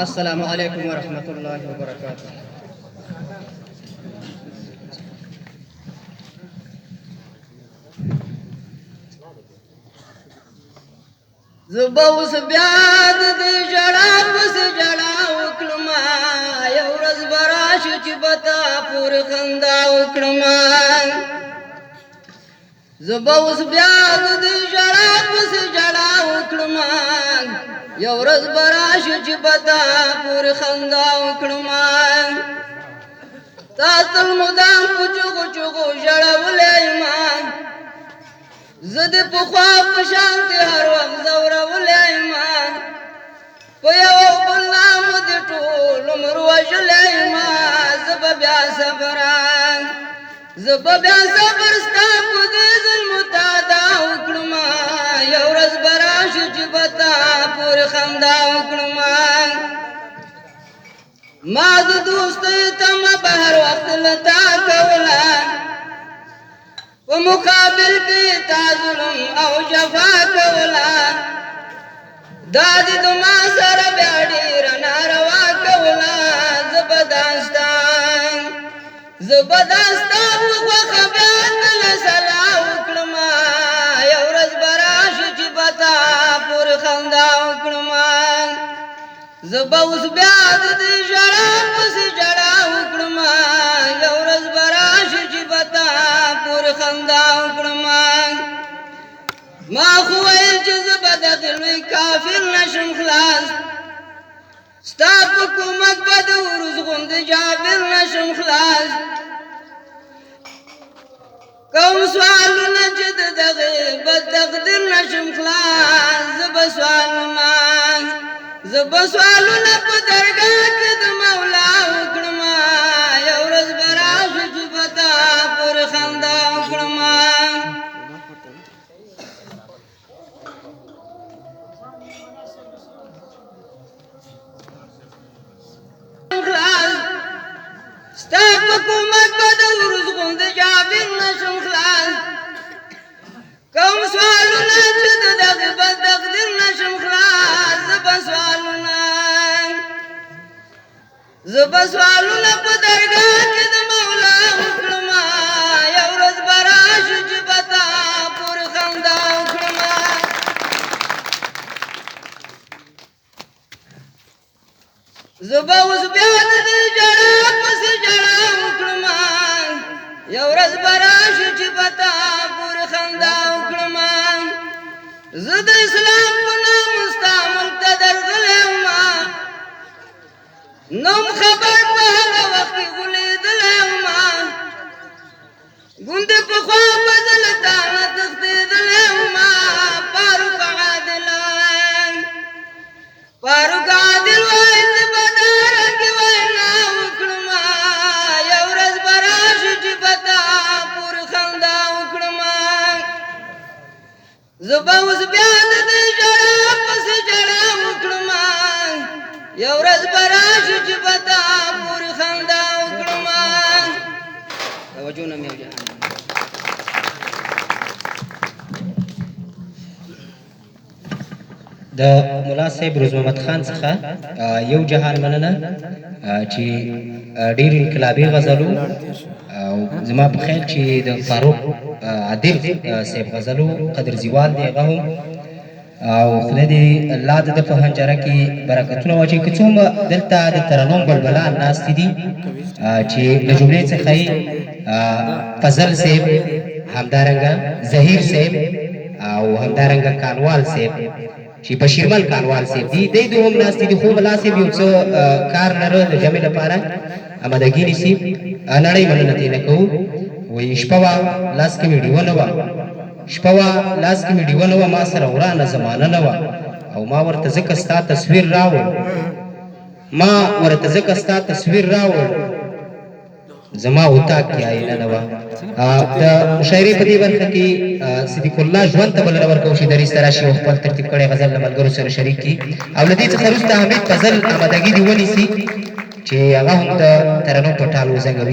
السلام علیکم ورحمۃ اللہ وبرکاتہ. زبا اوس بیا د دې ژړا پسې ژړا وکړما، یو ورځ به راشي چې به تا پورې خندا وکړما. زبا اوس بیا د دې ژړا پسې ژړا وکړما، یو ورځ به راشي چې به تا پورې خندا وکړما. تا تل مدام په چغو چغو ژړولی یما، زه دې پخوا په شانتې هر وخت ځورولی یما. په یو بل نامه دې ټول عمر وژلی یما. زه به بیا صبر ستا په دې ظلمو تا دا وکړما، یو ورځ به راشي چې به تا پورې خندا وکړما. ما د دوستۍ تمه به هر وخت له تا کوله، په مقابل کې تا ظلم او جفا کوله. دا دې د ما سره بیا ډېره ناروا کوله. زه به دا ستا په خوښه بیا کله سلا وکړما، یو ورځ به راشي چې به تا پورې خندا وکړما. زه به اوس بیا د دې ژړا پسې ژړا وکړما، یو ورځ به راشي چې به تا پورې خندا وکړما. ما خو ویل چې زه به د غلوی کافر نشم خلاص، ستا په کومک به د وروز غوندې جابر نشم خلاص. کوم سوالونه چې د دغې بد تقدیر نشم خلاص. زه به سوالونه په درګاه کې د مولا وکړما، یو ورځ به راشي چې به تا پورې خندا وکړما. ستا په کومک به د وروز غوندې جابر نشم خلاص. کوم سوالونه چې د دغې بد تقدیر نشم خلاص. زه به سوالونه په درګاه کې د مولا وکړما، یو ورځ به راشي چې به تا پورې خندا وکړما. زه به اوس بیا د دې ژړا پسې ژړا وکړما، یو ورځ به راشي چې به تا پورې خندا وکړما. زه د اسلام په نام ستا ملک ته درغلی یما، نوم خبر په هغه وخت کې غولېدلی یما. ګوندې پخوا به زه له تا نه تښتېدلی یما. فاروق عادل وایي زه به دا رنګې وینا وکړما، یو ورځ به راشي چې به تا پورې خندا وکړما. زه به اوس بیا د دې ژړا پسې ژړا وکړما، یو ورځ به راشي چې به تا پورې خندا وکړما. توجه نه مې وجه. د ملا صاحب روز محمد خان څخه یو جهان مننه چې ډېر انقلابي غزلو او زما په خیال چې د فاروق عادل صاحب غزلو قدر زیوال دی هغه هم او خدای دې الله د ده په حنجره کې برکتونه واچوي. که څومره دلته د ترنم بلبلان ناستې دي چې له جملې څخه یې فضل صاحب، همدارنګه ظهیر صاحب او همدارنګه کانوال صاحب چې بشیرمل کانوال صاحب دي، دی دو هم ناستې دي. خو ملا صاحب یو څه کار لره د جمع لپاره آمادګي نیسي. نړۍ مننه ترې نه کوو. وایي شپه وه لاس کې مې ډیوه نه وه، شپه وه لاس کې مې ډیوه نه وه، ما سره ورانه زمانه نه وه. او ما ورته ځکه ستا تصویر راوړ، زما اتاق کې آینه نه وه. د مشاعرې په دې برخه کې صدیق الله ژوند ته بلنه ورکوو چې دریځ ته راشي او خپل ترتیب کړی غزل له ملګرو سره شریک کړي. او له دې څخه وروسته حمید فضل آمادګي دې ونیسي چې هغه هم د ترنم په ټال وزنګوي.